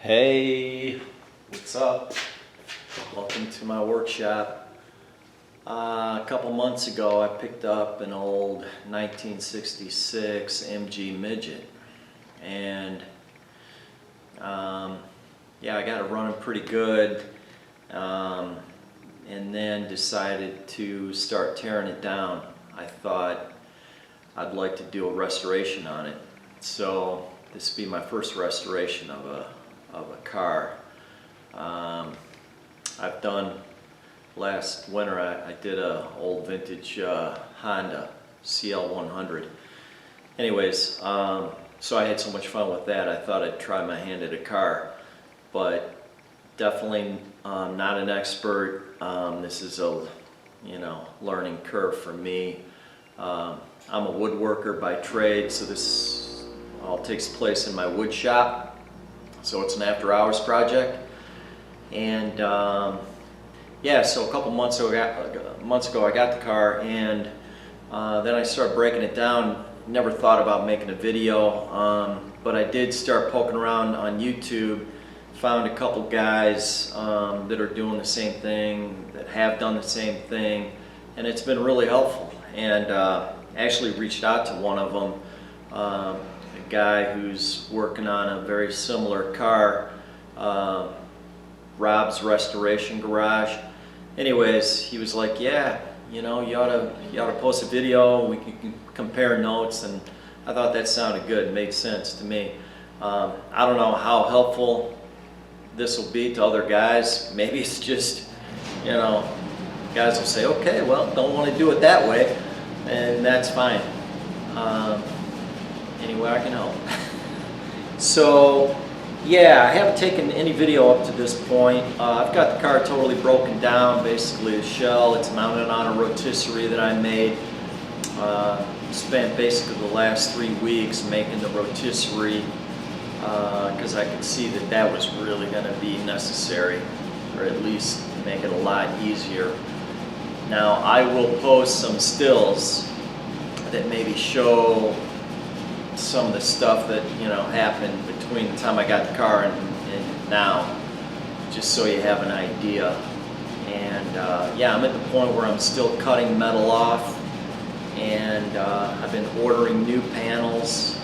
Hey, what's up? Welcome to my workshop. A couple months ago I picked up an old 1966 MG Midget, and yeah, I got it running pretty good, and then decided to start tearing it down. I thought I'd like to do a restoration on it, so this will be my first restoration of a car. I've done, last winter I did a old vintage Honda CL100. Anyways, so I had so much fun with that I thought I'd try my hand at a car, but definitely not an expert. This is a learning curve for me. I'm a woodworker by trade, so this all takes place in my wood shop. So it's an after-hours project, and yeah. So a couple months ago, I got the car, and then I started breaking it down. Never thought about making a video, but I did start poking around on YouTube. Found a couple guys that are doing the same thing, that have done the same thing, and it's been really helpful. And actually reached out to one of them. A guy who's working on a very similar car, Rob's Restoration Garage. Anyways, he was like, yeah, you ought to post a video, we can compare notes, and I thought that sounded good. It made sense to me. I don't know how helpful this will be to other guys. Maybe it's just, guys will say, okay, well, don't want to do it that way, and that's fine. Any way I can help. So yeah, I haven't taken any video up to this point. I've got the car totally broken down, basically the shell. It's mounted on a rotisserie that I made. Spent basically the last 3 weeks making the rotisserie because I could see that that was really going to be necessary, or at least make it a lot easier. Now I will post some stills that maybe show some of the stuff that happened between the time I got the car and now, just so you have an idea. And yeah, I'm at the point where I'm still cutting metal off, and I've been ordering new panels,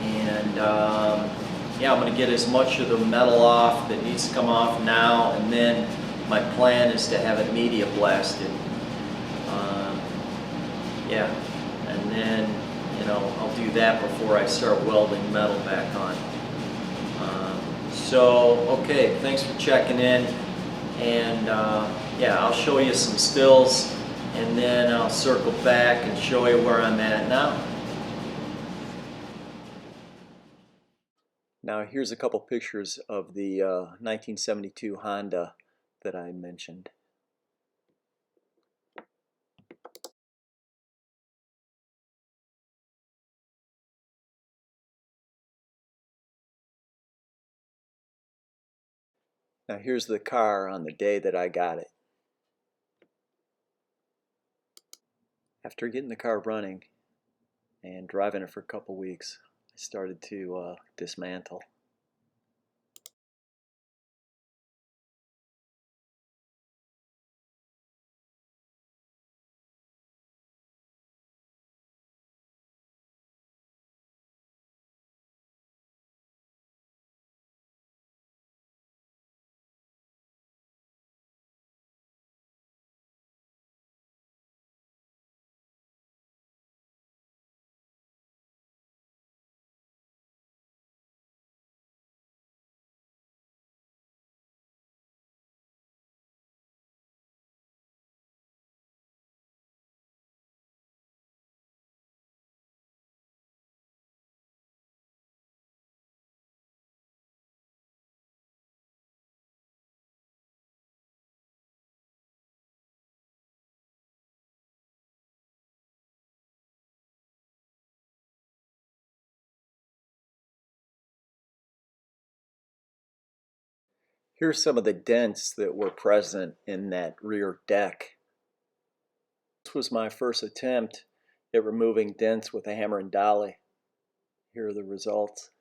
and yeah, I'm going to get as much of the metal off that needs to come off now, and then my plan is to have it media blasted. Yeah, and then I'll do that before I start welding metal back on. So, okay, thanks for checking in, and yeah, I'll show you some stills, and then I'll circle back and show you where I'm at now. Now here's a couple pictures of the 1972 Honda that I mentioned. Now here's the car on the day that I got it. After getting the car running and driving it for a couple weeks, I started to dismantle. Here's some of the dents that were present in that rear deck. This was my first attempt at removing dents with a hammer and dolly. Here are the results.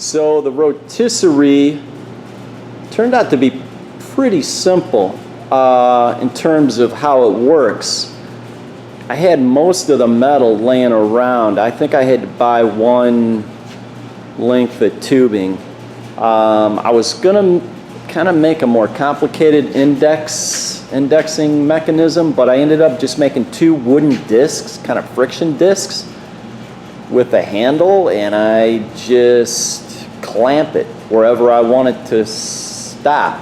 So the rotisserie turned out to be pretty simple in terms of how it works. I had most of the metal laying around. I think I had to buy one length of tubing. I was gonna kind of make a more complicated indexing mechanism, but I ended up just making two wooden discs, kind of friction discs with a handle, and I just clamp it wherever I want it to stop.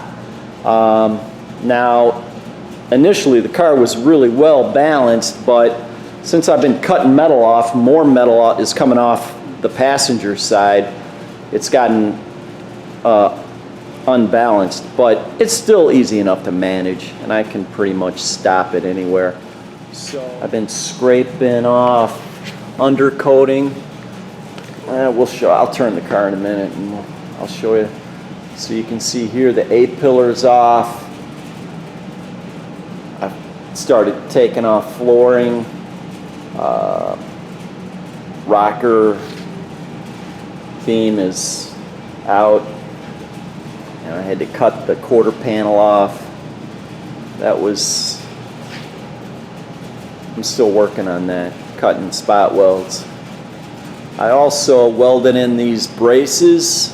Now, initially the car was really well balanced, but since I've been cutting metal off, more metal is coming off the passenger side. It's gotten unbalanced, but it's still easy enough to manage, and I can pretty much stop it anywhere. So I've been scraping off undercoating. I'll turn the car in a minute and I'll show you. So you can see here the A-pillar's off. I've started taking off flooring, rocker beam is out, and I had to cut the quarter panel off. I'm still working on that, cutting spot welds. I also welded in these braces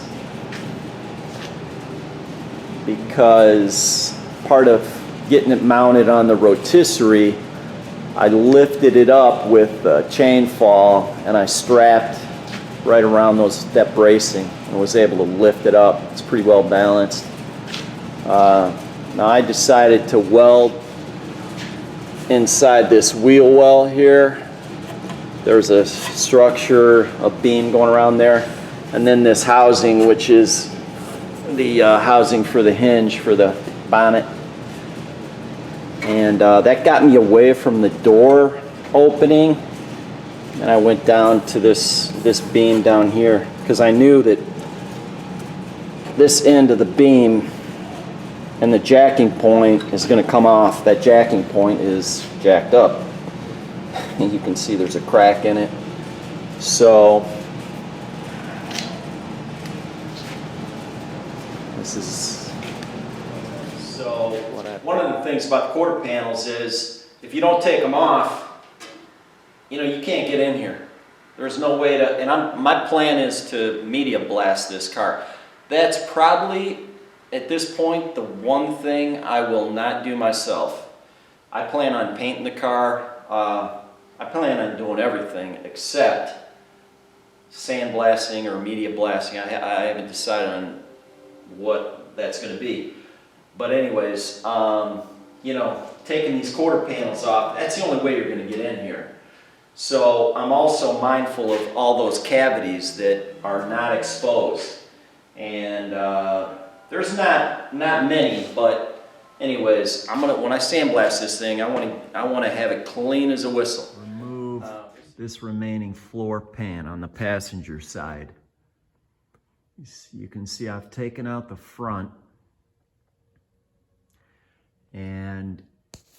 because part of getting it mounted on the rotisserie, I lifted it up with a chain fall and I strapped right around that bracing and was able to lift it up. It's pretty well balanced. Now I decided to weld inside this wheel well here. There's a structure, a beam going around there, and then this housing, which is the housing for the hinge for the bonnet. And that got me away from the door opening, and I went down to this beam down here because I knew that this end of the beam and the jacking point is going to come off. That jacking point is jacked up, and you can see there's a crack in it. So one of the things about the quarter panels is if you don't take them off, you can't get in here. There's no way to, and my plan is to media blast this car. That's probably, at this point, the one thing I will not do myself. I plan on painting the car. I plan on doing everything except sandblasting or media blasting. I haven't decided on what that's going to be. But anyways, taking these quarter panels off, that's the only way you're going to get in here. So I'm also mindful of all those cavities that are not exposed. And there's not many, but anyways, when I sandblast this thing, I want to have it clean as a whistle. Remove this remaining floor pan on the passenger side. You can see I've taken out the front, and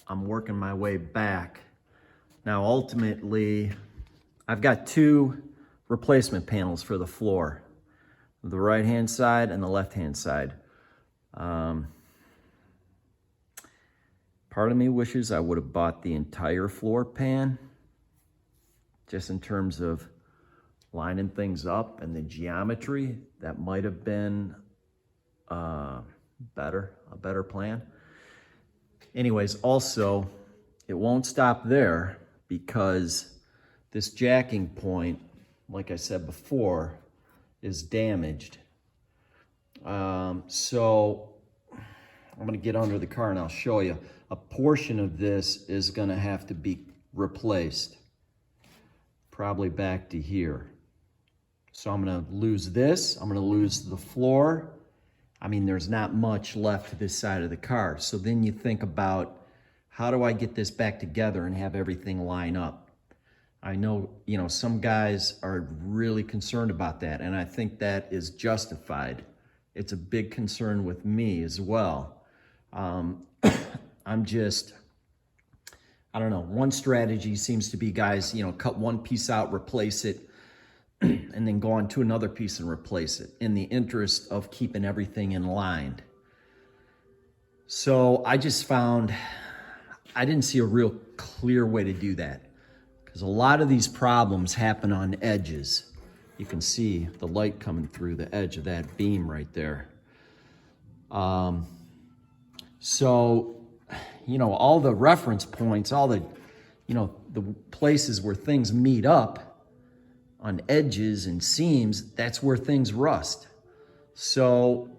I'm working my way back. Now ultimately, I've got two replacement panels for the floor, the right-hand side and the left-hand side. Part of me wishes I would have bought the entire floor pan, just in terms of lining things up and the geometry. That might have been a better plan. Anyways, also, it won't stop there because this jacking point, like I said before, is damaged. So I'm going to get under the car and I'll show you. A portion of this is going to have to be replaced, probably back to here. So I'm going to lose this. I'm going to lose the floor. I mean, there's not much left to this side of the car. So then you think about, how do I get this back together and have everything line up? I know, some guys are really concerned about that, and I think that is justified. It's a big concern with me as well. I don't know. One strategy seems to be, guys, cut one piece out, replace it and then go on to another piece and replace it in the interest of keeping everything in line. So I just found I didn't see a real clear way to do that, because a lot of these problems happen on edges. You can see the light coming through the edge of that beam right there. So, you know, all the reference points, all the, you know, the places where things meet up on edges and seams, that's where things rust. So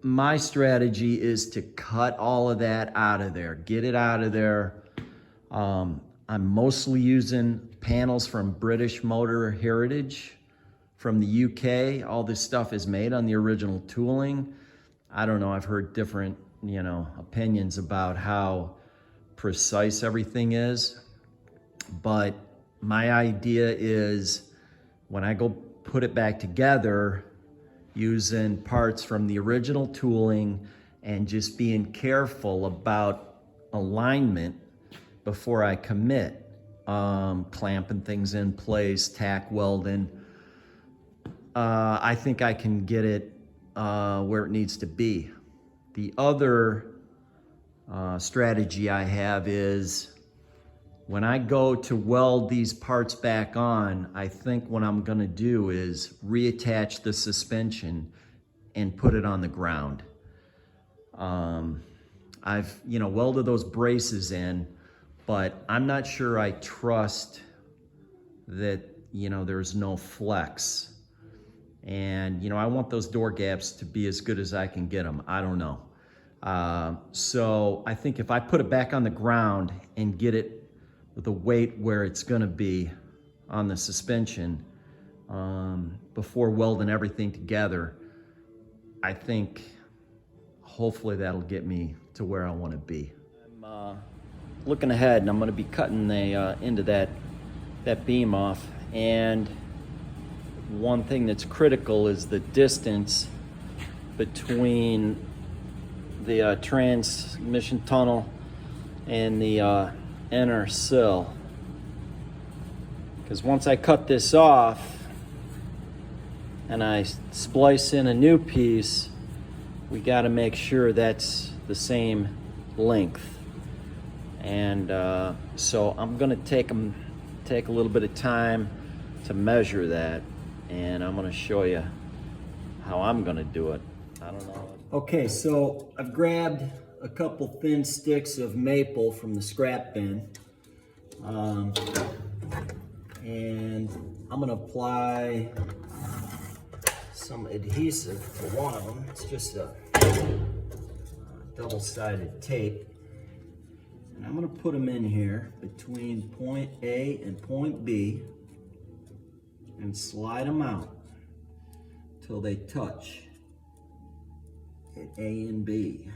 my strategy is to cut all of that out of there, get it out of there. I'm mostly using panels from British Motor Heritage from the UK. All this stuff is made on the original tooling. I don't know, I've heard different, you know, opinions about how precise everything is. But my idea is when I go put it back together, using parts from the original tooling and just being careful about alignment before I commit, clamping things in place, tack welding. I think I can get it where it needs to be. The other strategy I have is when I go to weld these parts back on, I think what I'm gonna do is reattach the suspension and put it on the ground. I've, you know, welded those braces in, but I'm not sure I trust that, you know, there's no flex. And, you know, I want those door gaps to be as good as I can get them. I don't know. So I think if I put it back on the ground and get it with the weight where it's gonna be on the suspension, before welding everything together, I think hopefully that'll get me to where I wanna be. I'm looking ahead, and I'm gonna be cutting the end of that beam off. And one thing that's critical is the distance between the transmission tunnel and the inner sill, because once I cut this off and I splice in a new piece, we got to make sure that's the same length. And so I'm gonna take a little bit of time to measure that, and I'm gonna show you how I'm gonna do it. I don't know. Okay, so I've grabbed a couple thin sticks of maple from the scrap bin, and I'm gonna apply some adhesive to one of them. It's just a double-sided tape, and I'm gonna put them in here between point A and point B and slide them out till they touch at A and B.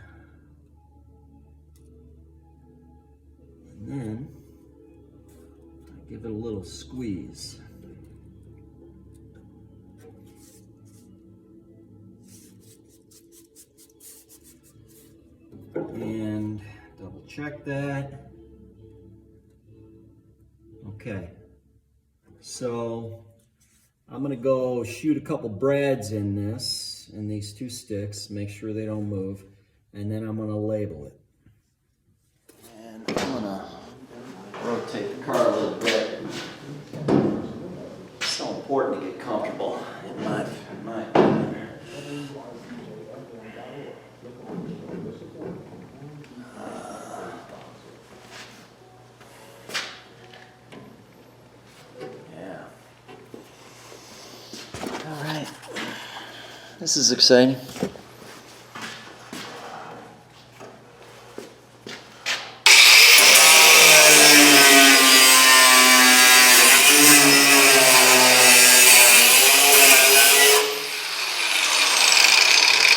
And then I give it a little squeeze. And double check that. Okay, so I'm gonna go shoot a couple brads in these two sticks, make sure they don't move, and then I'm gonna label it. And I'm gonna rotate the car a little bit. It's so important to get comfortable in my opinion. This is exciting.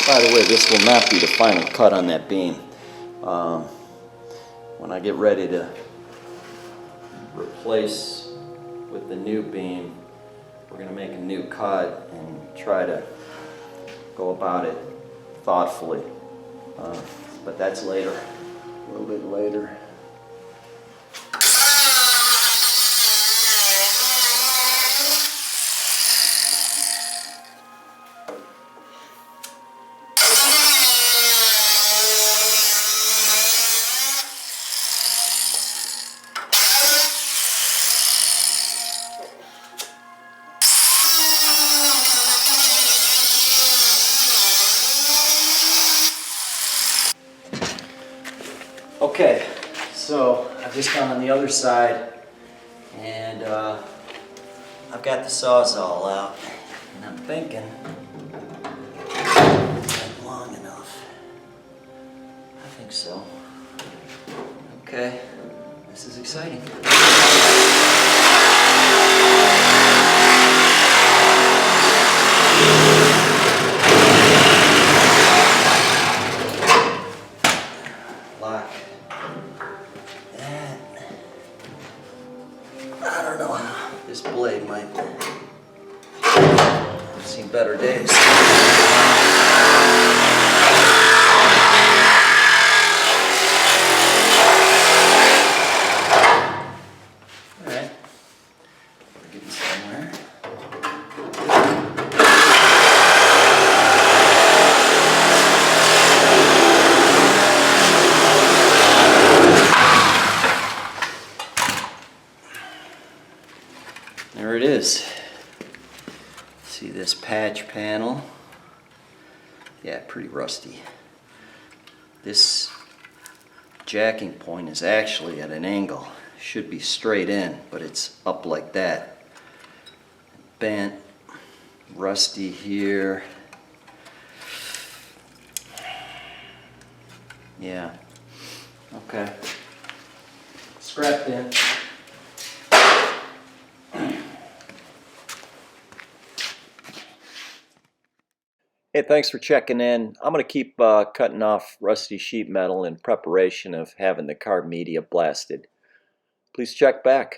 By the way, this will not be the final cut on that beam. When I get ready to replace with the new beam, we're going to make a new cut and try to go about it thoughtfully, but that's later, a little bit later. Okay, so I've just gone on the other side, and I've got the Sawzall out, and I'm thinking it's long enough. I think so. Okay, this is exciting. Lock that. I don't know how this blade might have seen better days. Alright, we're getting somewhere. There it is. See this patch panel? Yeah, pretty rusty. This jacking point is actually at an angle. Should be straight in, but it's up like that. Bent, rusty here. Yeah. Okay. Scrapped in. Hey, thanks for checking in. I'm going to keep cutting off rusty sheet metal in preparation of having the car media blasted. Please check back.